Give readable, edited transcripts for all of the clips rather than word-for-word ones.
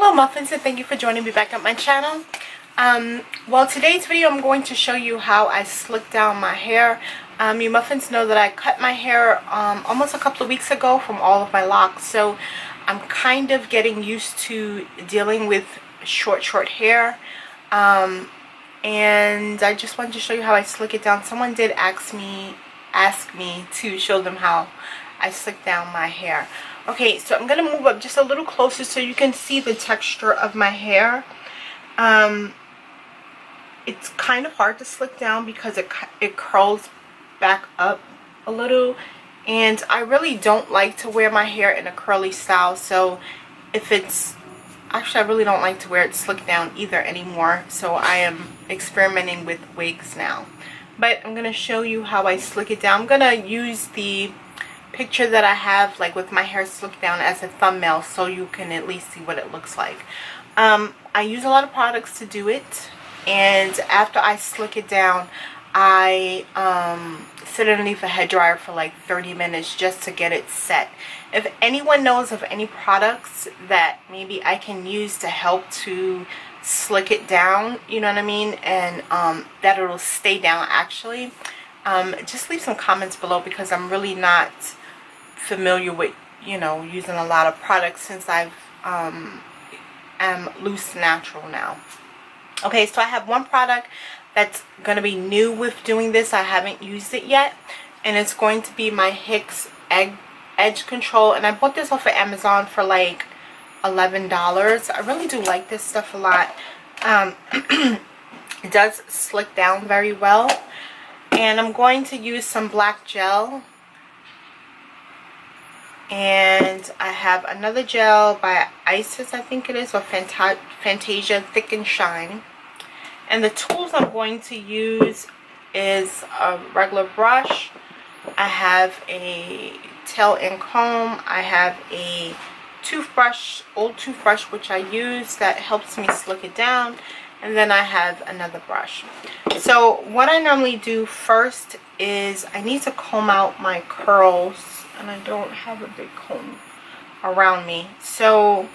Hello muffins, and thank you for joining me back at my channel. Well, today's video I'm going to show you how I slick down my hair. You muffins know that I cut my hair almost a couple of weeks ago from all of my locks, so I'm kind of getting used to dealing with short hair. And I just wanted to show you how I slick it down. Someone did ask me to show them how I slick down my hair. Okay, so I'm going to move up just a little closer so you can see the texture of my hair. It's kind of hard to slick down because it curls back up a little, and I really don't like to wear my hair in a curly style. So if it's actually, I really don't like to wear it slicked down either anymore, so I am experimenting with wigs now. But I'm going to show you how I slick it down. I'm going to use the picture that I have like with my hair slicked down as a thumbnail so you can at least see what it looks like. I use a lot of products to do it, and after I slick it down I sit underneath a head dryer for like 30 minutes just to get it set. If anyone knows of any products that maybe I can use to help to slick it down, you know what I mean, and that it'll stay down actually, just leave some comments below, because I'm really not familiar with, you know, using a lot of products since I am loose natural now. Okay, so I have one product that's going to be new with doing this. I haven't used it yet, and it's going to be my NYX Edge Control, and I bought this off of Amazon for like $11. I really do like this stuff a lot. It does slick down very well, and I'm going to use some black gel, and I have another gel by Isis, I think it is, or Fantasia Thick and Shine. And the tools I'm going to use is a regular brush. I have a tail end comb. I have a toothbrush, old toothbrush, which I use that helps me slick it down. And then I have another brush. So what I normally do first is I need to comb out my curls, and I don't have a big comb around me. So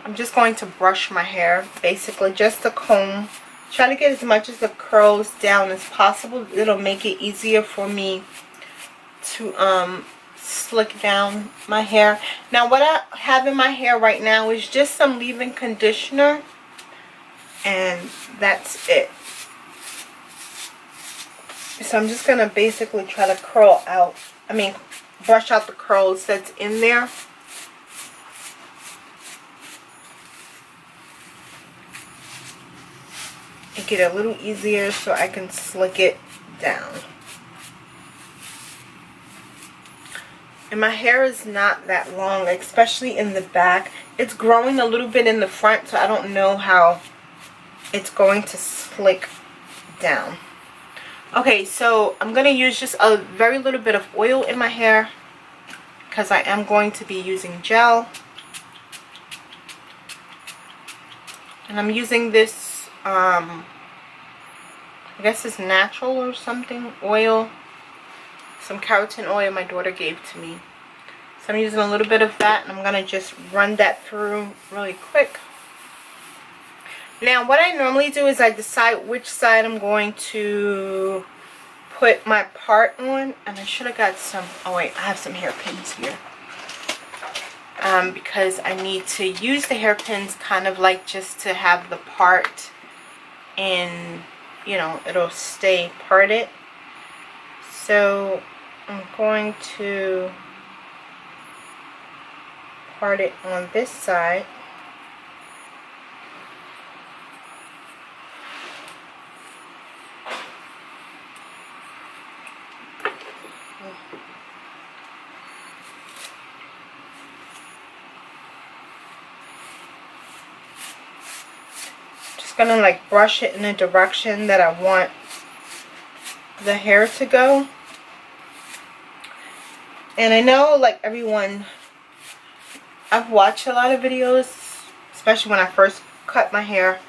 I'm just going to brush my hair, basically just to comb. Try to get as much of the curls down as possible. It'll make it easier for me to slick down my hair. Now what I have in my hair right now is just some leave-in conditioner, and that's it. So I'm just gonna basically try to brush out the curls that's in there. Make it a little easier so I can slick it down. And my hair is not that long, especially in the back. It's growing a little bit in the front, so I don't know how it's going to slick down. Okay, so I'm going to use just a very little bit of oil in my hair because I am going to be using gel. And I'm using this I guess it's natural or something oil, some keratin oil my daughter gave to me. So I'm using a little bit of that, and I'm going to just run that through really quick. Now what I normally do is I decide which side I'm going to put my part on, and I should have got some, oh wait, I have some hairpins here. Because I need to use the hairpins kind of like just to have the part, and you know, it'll stay parted. So I'm going to part it on this side. Gonna like brush it in the direction that I want the hair to go. And I know like everyone, I've watched a lot of videos, especially when I first cut my hair,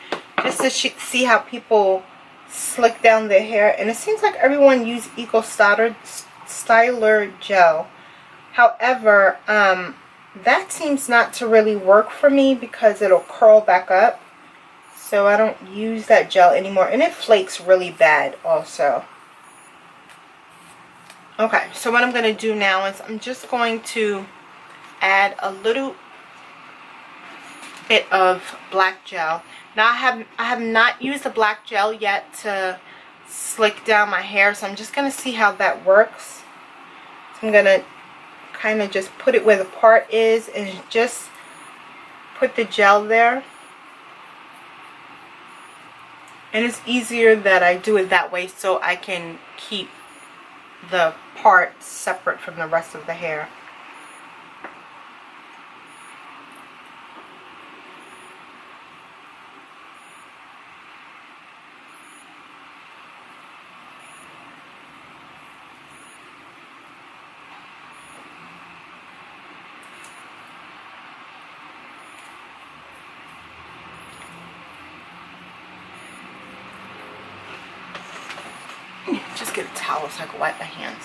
just to see how people slick down their hair, and it seems like everyone use Eco Styler gel. However, that seems not to really work for me because it'll curl back up. So I don't use that gel anymore. And it flakes really bad also. Okay, so what I'm going to do now is I'm just going to add a little bit of black gel. Now I have not used the black gel yet to slick down my hair, so I'm just going to see how that works. So I'm going to kind of just put it where the part is and just put the gel there. And it's easier that I do it that way so I can keep the part separate from the rest of the hair. Just get a towel so I can wipe my hands.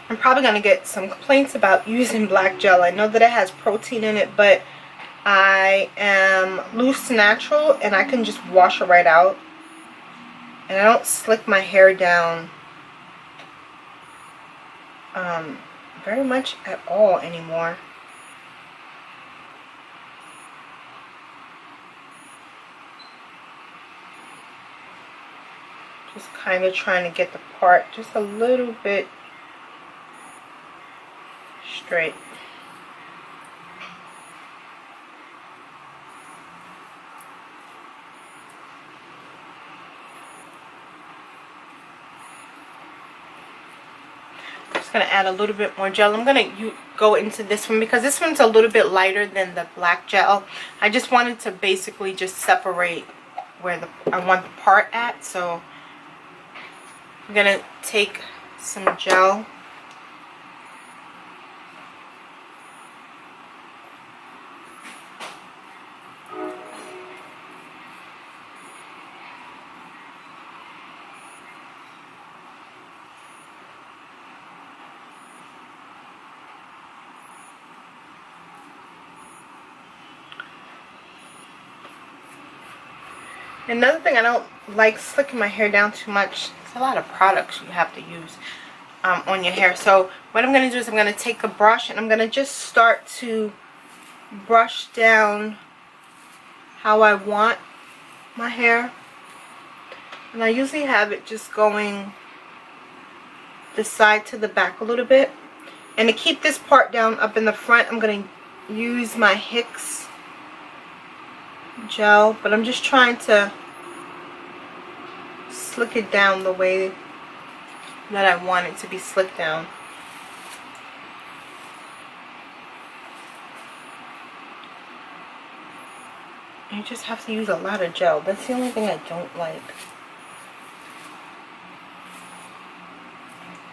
I'm probably going to get some complaints about using black gel. I know that it has protein in it, but I am loose natural and I can just wash it right out. And I don't slick my hair down very much at all anymore. Just kind of trying to get the part just a little bit straight. I'm just going to add a little bit more gel. I'm going to go into this one because this one's a little bit lighter than the black gel. I just wanted to basically just separate where I want the part at. So I'm going to take some gel. Another thing, I don't like slicking my hair down too much. There's a lot of products you have to use on your hair. So what I'm going to do is I'm going to take a brush and I'm going to just start to brush down how I want my hair. And I usually have it just going the side to the back a little bit. And to keep this part down up in the front, I'm going to use my NYX gel, but I'm just trying to slick it down the way that I want it to be slicked down. You just have to use a lot of gel. That's the only thing I don't like.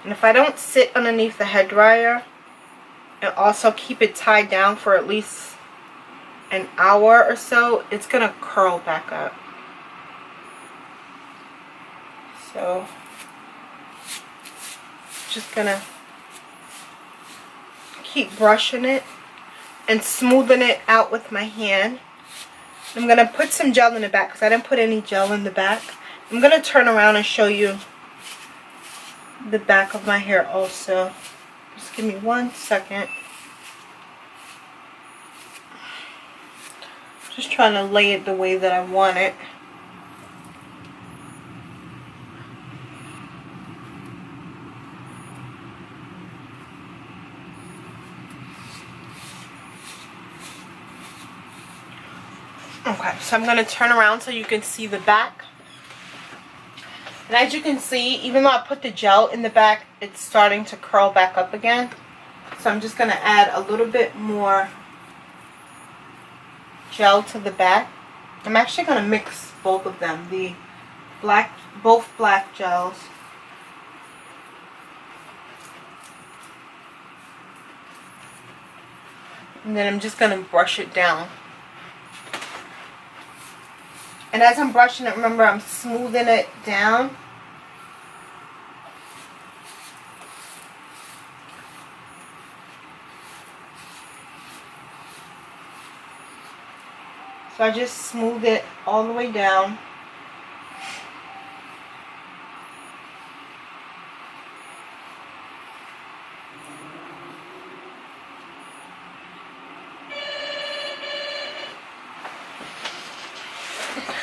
And if I don't sit underneath the hairdryer and also keep it tied down for at least an hour or so, it's gonna curl back up. So just gonna keep brushing it and smoothing it out with my hand. I'm gonna put some gel in the back because I didn't put any gel in the back. I'm gonna turn around and show you the back of my hair also. Just give me 1 second. Just trying to lay it the way that I want it. Okay, so I'm going to turn around so you can see the back. And as you can see, even though I put the gel in the back, it's starting to curl back up again. So I'm just going to add a little bit more gel to the back. I'm actually going to mix both of them, both black gels. And then I'm just going to brush it down. And as I'm brushing it, remember I'm smoothing it down. So I just smoothed it all the way down.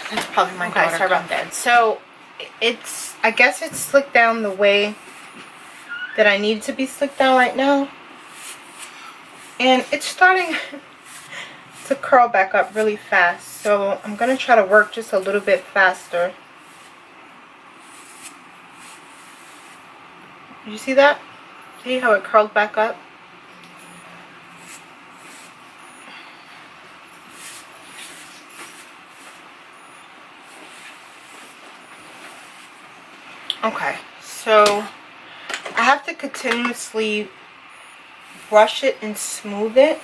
That's probably my daughter. Sorry about that. So it's, I guess it's slicked down the way that I need it to be slicked down right now. And it's starting to curl back up really fast. So I'm going to try to work just a little bit faster. Did you see that? See how it curled back up? Okay, so I have to continuously brush it and smooth it.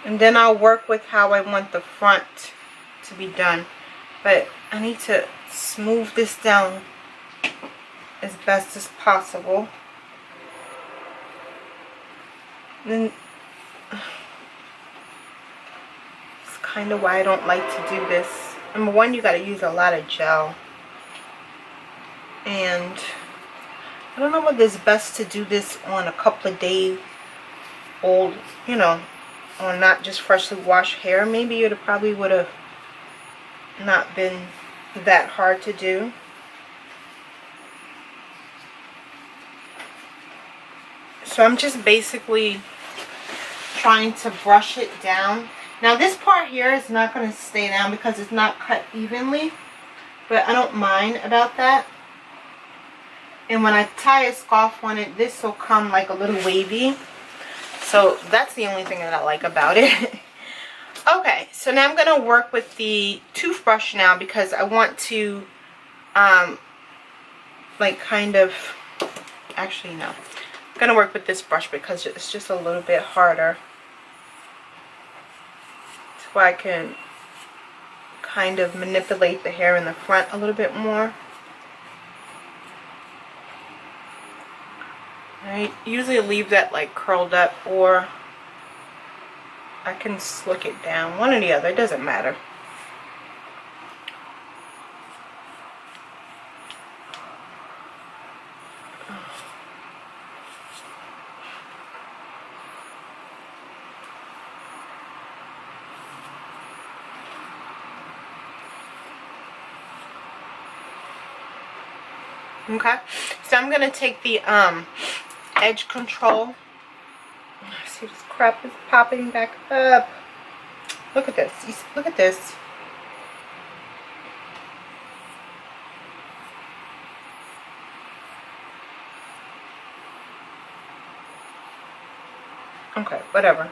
And then I'll work with how I want the front to be done. But I need to smooth this down as best as possible. And then it's kind of why I don't like to do this. Number one, you got to use a lot of gel. And I don't know whether it's best to do this on a couple of days old, you know, or not just freshly washed hair. Maybe it probably would have not been that hard to do. So I'm just basically trying to brush it down. Now this part here is not going to stay down because it's not cut evenly, but I don't mind about that. And when I tie a scarf on it, this will come like a little wavy. So that's the only thing that I like about it. Okay, so now I'm going to work with the toothbrush now because I want to like kind of, actually no, I'm going to work with this brush because it's just a little bit harder. So I can kind of manipulate the hair in the front a little bit more. I usually leave that like curled up, or I can slick it down. One or the other, it doesn't matter. Okay, so I'm gonna take the edge control. See, this crap is popping back up. Look at this. Look at this. Okay, whatever.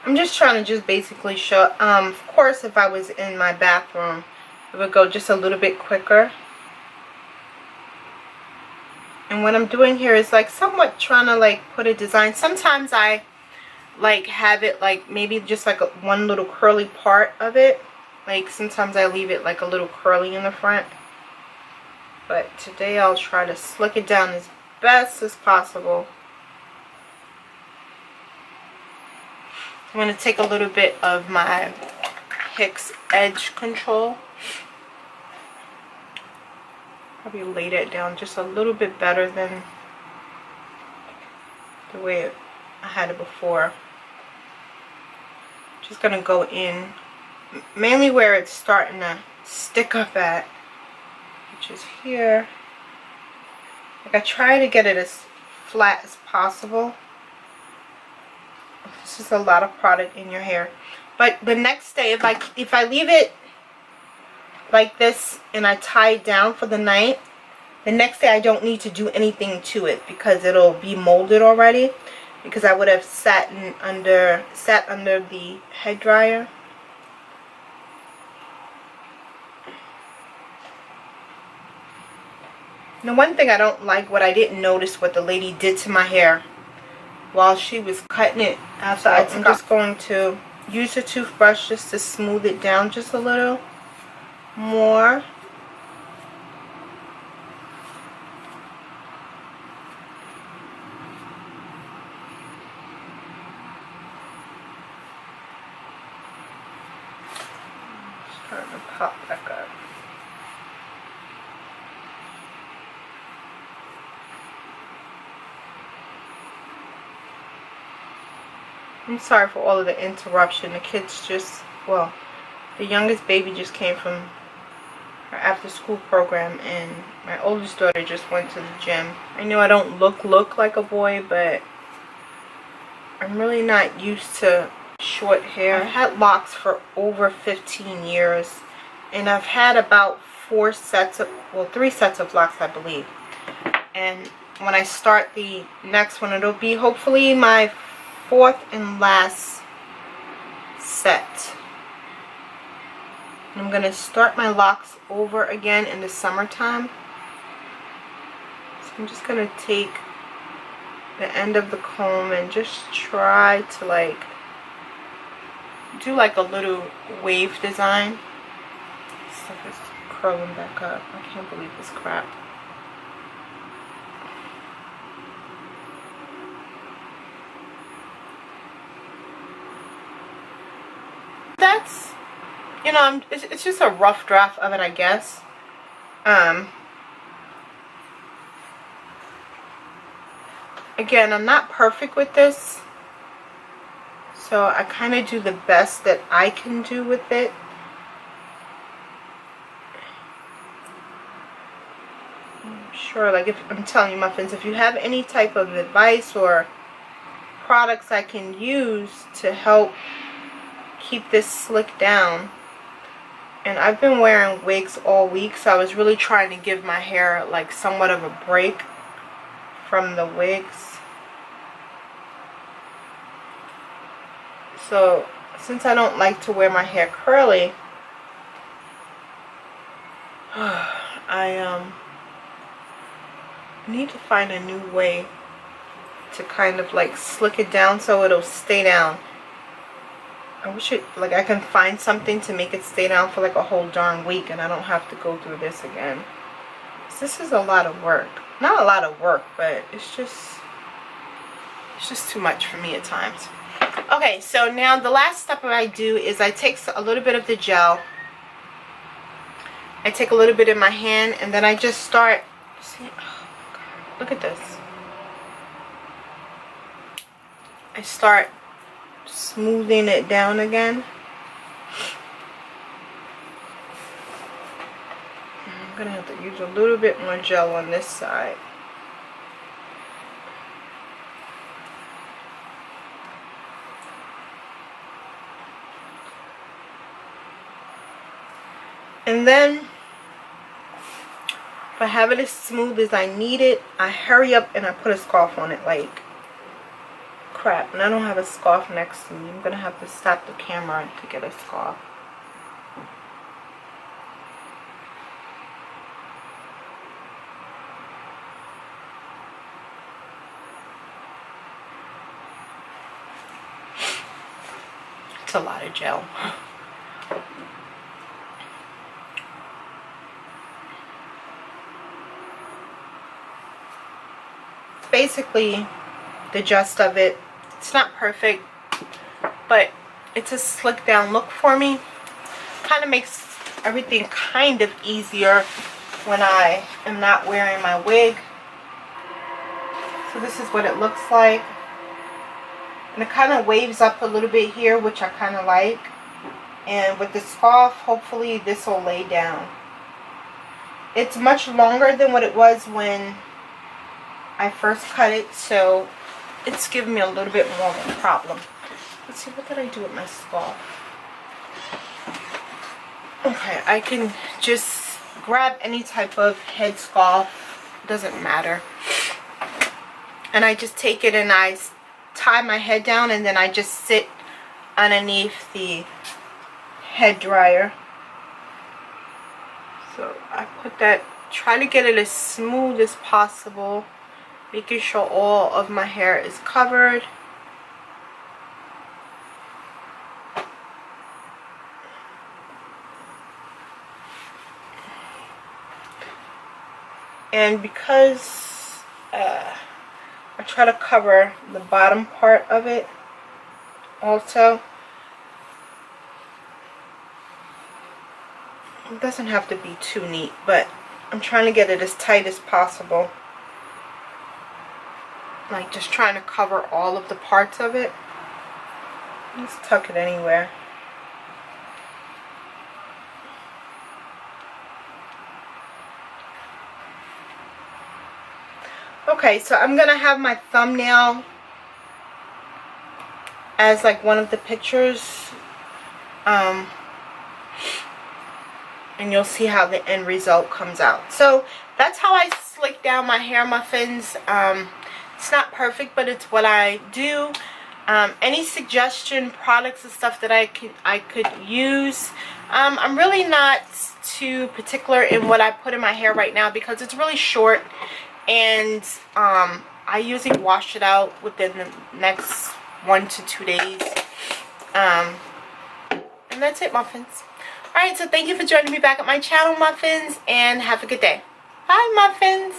I'm just trying to just basically show, of course if I was in my bathroom it would go just a little bit quicker. And what I'm doing here is like somewhat trying to like put a design. Sometimes I like have it like maybe just like one little curly part of it. Like sometimes I leave it like a little curly in the front. But today I'll try to slick it down as best as possible. I'm going to take a little bit of my NYX edge control. Probably lay that down just a little bit better than the way I had it before. Just going to go in mainly where it's starting to stick up at, which is here. Like I try to get it as flat as possible. This is a lot of product in your hair. But the next day, if I leave it like this and I tie it down for the night, the next day I don't need to do anything to it because it'll be molded already, because I would have sat under the head dryer. Now one thing I don't like, what I didn't notice what the lady did to my hair while she was cutting it outside. I'm just going to use the toothbrush just to smooth it down just a little more. Starting to pop back up. I'm sorry for all of the interruption. The kids just, well, the youngest baby just came from her after school program, and my oldest daughter just went to the gym. I know I don't look like a boy, but I'm really not used to short hair. I've had locks for over 15 years, and I've had about 3 sets of locks, I believe. And when I start the next one, it'll be hopefully my 4th and last set. I'm going to start my locks over again in the summertime. So I'm just going to take the end of the comb and just try to like do like a little wave design. Stuff is curling back up. I can't believe this crap. That's, you know, it's just a rough draft of it, I guess. Again, I'm not perfect with this, so I kind of do the best that I can do with it. Sure, like if I'm telling you, muffins, if you have any type of advice or products I can use to help keep this slick down. And I've been wearing wigs all week, so I was really trying to give my hair like somewhat of a break from the wigs. So since I don't like to wear my hair curly, I need to find a new way to kind of like slick it down so it'll stay down. I wish it, like I can find something to make it stay down for like a whole darn week and I don't have to go through this again. This is a lot of work. Not a lot of work, but it's just too much for me at times. Okay, so now the last step that I do is I take a little bit of the gel. I take a little bit in my hand and then I just start, see, oh God, look at this. I start smoothing it down again. I'm gonna have to use a little bit more gel on this side. And then if I have it as smooth as I need it, I hurry up and I put a scarf on it like crap. And I don't have a scarf next to me. I'm gonna have to stop the camera to get a scarf. It's a lot of gel. Basically the gist of it. It's not perfect, but it's a slick down look for me. Kind of makes everything kind of easier when I am not wearing my wig. So this is what it looks like, and it kind of waves up a little bit here, which I kind of like. And with the scarf, hopefully this will lay down. It's much longer than what it was when I first cut it, so it's giving me a little bit more of a problem. Let's see, what did I do with my scarf? Okay, I can just grab any type of head scarf, doesn't matter. And I just take it and I tie my head down, and then I just sit underneath the head dryer. So I put that, try to get it as smooth as possible, making sure all of my hair is covered. And because I try to cover the bottom part of it also, It doesn't have to be too neat, but I'm trying to get it as tight as possible. Like just trying to cover all of the parts of it. Just tuck it anywhere. Okay, so I'm gonna have my thumbnail as like one of the pictures, and you'll see how the end result comes out. So that's how I slick down my hair, muffins. It's not perfect, but it's what I do. Any suggestion products and stuff that I could use. I'm really not too particular in what I put in my hair right now because it's really short, and I usually wash it out within the next 1 to 2 days. And that's it, muffins. Alright, so thank you for joining me back at my channel, muffins, and have a good day. Bye, muffins.